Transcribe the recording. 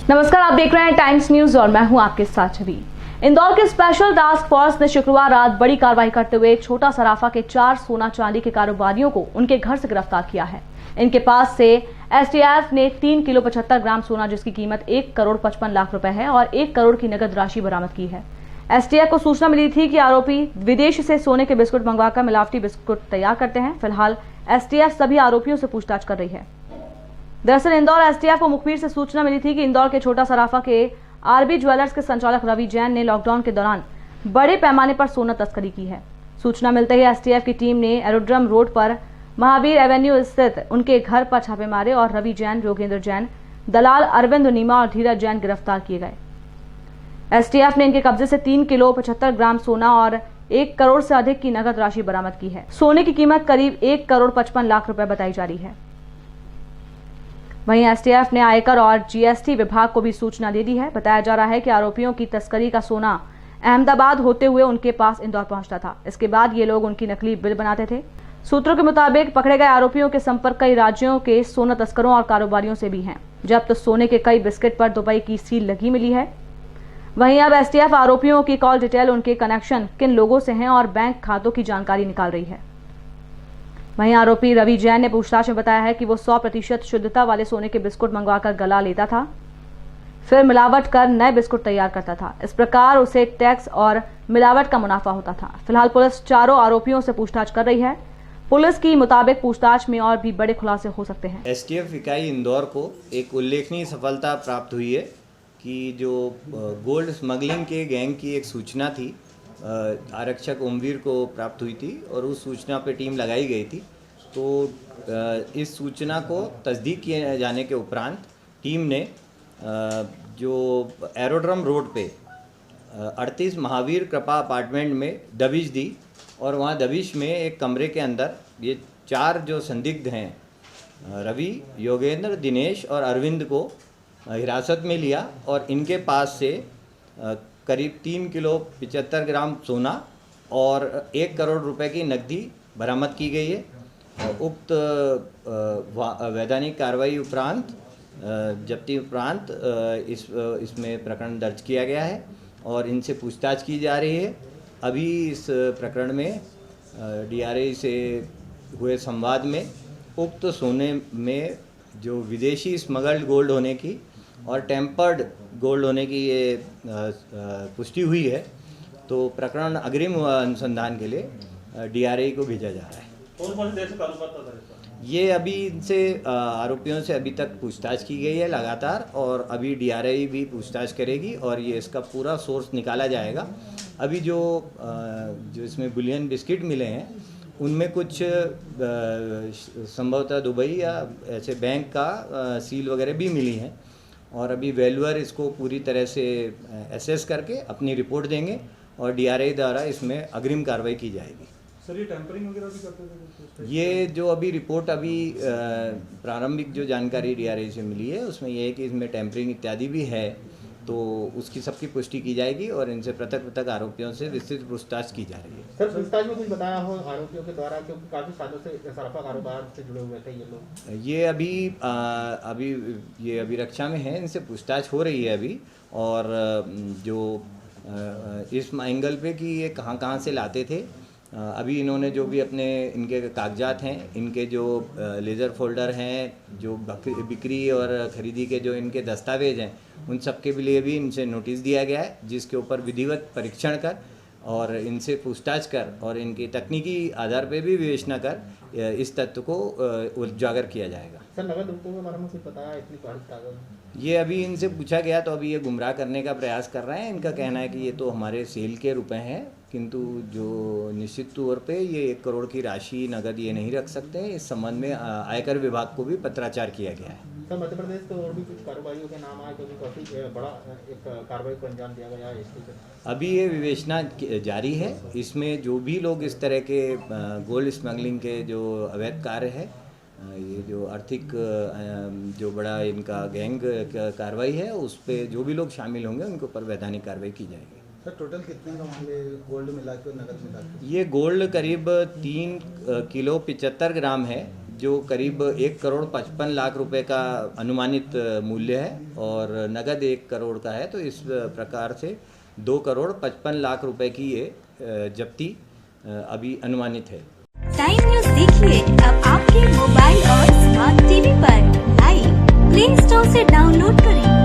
नमस्कार, आप देख रहे हैं टाइम्स न्यूज और मैं हूं आपके साथ छवि। इंदौर के स्पेशल टास्क फोर्स ने शुक्रवार रात बड़ी कार्रवाई करते हुए छोटा सराफा के 4 सोना चांदी के कारोबारियों को उनके घर से गिरफ्तार किया है। इनके पास से एसटीएफ ने 3 किलो 75 ग्राम सोना जिसकी कीमत 1 करोड़ 55 लाख रुपए है और 1 करोड़ की नगद राशि बरामद की है। एसटीएफ को सूचना मिली थी कि आरोपी विदेश से सोने के बिस्कुट मंगवाकर मिलावटी बिस्कुट तैयार करते हैं। फिलहाल एसटीएफ सभी आरोपियों से पूछताछ कर रही है। दरअसल इंदौर एसटीएफ को मुखबिर से सूचना मिली थी कि इंदौर के छोटा सराफा के आरबी ज्वेलर्स के संचालक रवि जैन ने लॉकडाउन के दौरान बड़े पैमाने पर सोना तस्करी की है। सूचना मिलते ही एसटीएफ की टीम ने एरोड्रम रोड पर महावीर एवेन्यू स्थित उनके घर पर छापे मारे और रवि जैन, योगेंद्र जैन, दलाल अरविंद नीमा और धीरज जैन गिरफ्तार किए गए। एसटीएफ ने इनके कब्जे से 3 किलो 75 ग्राम सोना और 1 करोड़ से अधिक की नगद राशि बरामद की है। सोने की कीमत करीब 1 करोड़ 55 लाख रुपए बताई जा रही है। वहीं एसटीएफ ने आयकर और जीएसटी विभाग को भी सूचना दे दी है। बताया जा रहा है कि आरोपियों की तस्करी का सोना अहमदाबाद होते हुए उनके पास इंदौर पहुंचता था। इसके बाद ये लोग उनकी नकली बिल बनाते थे। सूत्रों के मुताबिक पकड़े गए आरोपियों के संपर्क कई राज्यों के सोना तस्करों और कारोबारियों से भी हैं। जब्त सोने के कई बिस्किट पर दुबई की सील लगी मिली है। वहीं अब एसटीएफ आरोपियों की कॉल डिटेल, उनके कनेक्शन किन लोगों से हैं और बैंक खातों की जानकारी निकाल रही है। वहीं आरोपी रवि जैन ने पूछताछ में बताया है कि वो 100% शुद्धता वाले सोने के बिस्कुट मंगवाकर गला लेता था, फिर मिलावट कर नए बिस्कुट तैयार करता था। इस प्रकार उसे टैक्स और मिलावट का मुनाफा होता था। फिलहाल पुलिस चारों आरोपियों से पूछताछ कर रही है। पुलिस की मुताबिक पूछताछ में और भी बड़े खुलासे हो सकते हैं। एसटीएफ इकाई इंदौर को एक उल्लेखनीय सफलता प्राप्त हुई है कि जो गोल्ड स्मगलिंग के गैंग की एक सूचना थी, आरक्षक ओमवीर को प्राप्त हुई थी और उस सूचना पे टीम लगाई गई थी। तो इस सूचना को तस्दीक किए जाने के उपरांत टीम ने जो एरोड्रम रोड पे 38 महावीर कृपा अपार्टमेंट में दबिश दी और वहाँ दबिश में एक कमरे के अंदर ये 4 जो संदिग्ध हैं, रवि, योगेंद्र, दिनेश और अरविंद को हिरासत में लिया और इनके पास से करीब 3 किलो 75 ग्राम सोना और 1 करोड़ रुपए की नकदी बरामद की गई है। उक्त वैधानिक कार्रवाई उपरांत जब्ती उपरांत इसमें प्रकरण दर्ज किया गया है और इनसे पूछताछ की जा रही है। अभी इस प्रकरण में डीआरआई से हुए संवाद में उक्त सोने में जो विदेशी स्मगल्ड गोल्ड होने की और टेम्पर्ड गोल्ड होने की ये पुष्टि हुई है। तो प्रकरण अग्रिम अनुसंधान के लिए डीआरआई को भेजा जा रहा है। ये अभी इनसे आरोपियों से अभी तक पूछताछ की गई है लगातार और अभी डीआरआई भी पूछताछ करेगी और ये इसका पूरा सोर्स निकाला जाएगा। अभी जो इसमें बुलियन बिस्किट मिले हैं उनमें कुछ संभवतः दुबई या ऐसे बैंक का सील वगैरह भी मिली हैं और अभी वैल्यूअर इसको पूरी तरह से एसेस करके अपनी रिपोर्ट देंगे और डीआरआई द्वारा इसमें अग्रिम कार्रवाई की जाएगी। सर, ये टेम्परिंग वगैरह भी करते थे? ये जो अभी रिपोर्ट प्रारंभिक जो जानकारी डीआरआई से मिली है उसमें यह है कि इसमें टेम्परिंग इत्यादि भी है, तो उसकी सबकी पुष्टि की जाएगी और इनसे पृथक आरोपियों से विस्तृत पूछताछ की जा रही है। सर, पूछताछ में कुछ बताया हो आरोपियों के द्वारा, क्योंकि काफी सालों से सराफा कारोबार से जुड़े हुए थे ये लोग? ये अभी रक्षा में है, इनसे पूछताछ हो रही है अभी और जो इस एंगल पे कि ये कहाँ से लाते थे, अभी इन्होंने जो भी अपने इनके कागजात हैं, इनके जो लेज़र फोल्डर हैं, जो बिक्री और ख़रीदी के जो इनके दस्तावेज हैं, उन सब के लिए भी इनसे नोटिस दिया गया है, जिसके ऊपर विधिवत परीक्षण कर और इनसे पूछताछ कर और इनकी तकनीकी आधार पर भी विवेचना कर इस तथ्य को उजागर किया जाएगा। सर, नगद रुपयों के बारे में कुछ बताया इतनी कागज? ये अभी इनसे पूछा गया तो अभी ये गुमराह करने का प्रयास कर रहे हैं। इनका कहना है कि ये तो हमारे सेल के रुपए हैं, किंतु जो निश्चित तौर पे ये 1 करोड़ की राशि नगद ये नहीं रख सकते। इस संबंध में आयकर विभाग को भी पत्राचार किया गया है। सर, मध्य प्रदेश तो और भी कुछ कारोबारियों के नाम आए क्योंकि काफ़ी बड़ा एक कार्रवाई को अंजाम दिया गया है इसके? अभी ये विवेचना जारी है। इसमें जो भी लोग इस तरह के गोल्ड स्मगलिंग के जो अवैध कार्य है, ये जो आर्थिक जो बड़ा इनका गैंग कार्रवाई है, उस पे जो भी लोग शामिल होंगे उनके ऊपर वैधानिक कार्रवाई की जाएगी। सर, टोटल कितने का मामले गोल्ड मिला के नगद मिला के? ये गोल्ड करीब 3 किलो 75 ग्राम है जो करीब 1,55,00,000 रुपए का अनुमानित मूल्य है और नगद 1 करोड़ का है। तो इस प्रकार से 2,55,00,000 रुपए की ये जब्ती अभी अनुमानित है। टाइम न्यूज देखिए अब आपके मोबाइल और स्मार्ट टीवी पर लाइव प्ले स्टोर से डाउनलोड करें।